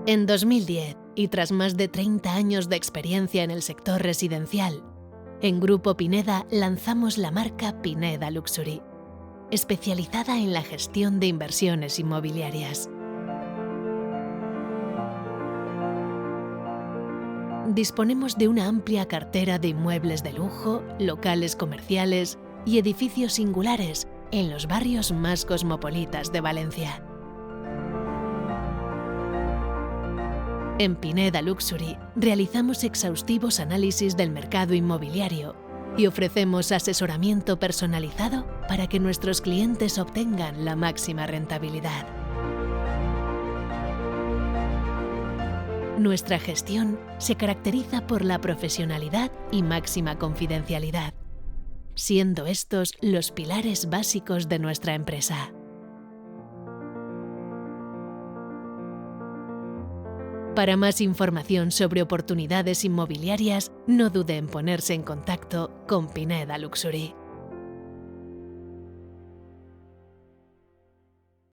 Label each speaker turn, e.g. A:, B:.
A: En 2010, y tras más de 30 años de experiencia en el sector residencial, en Grupo Pineda lanzamos la marca Pineda Luxury, especializada en la gestión de inversiones inmobiliarias. Disponemos de una amplia cartera de inmuebles de lujo, locales comerciales y edificios singulares en los barrios más cosmopolitas de Valencia. En Pineda Luxury realizamos exhaustivos análisis del mercado inmobiliario y ofrecemos asesoramiento personalizado para que nuestros clientes obtengan la máxima rentabilidad. Nuestra gestión se caracteriza por la profesionalidad y máxima confidencialidad, siendo estos los pilares básicos de nuestra empresa. Para más información sobre oportunidades inmobiliarias, no dude en ponerse en contacto con Pineda Luxury.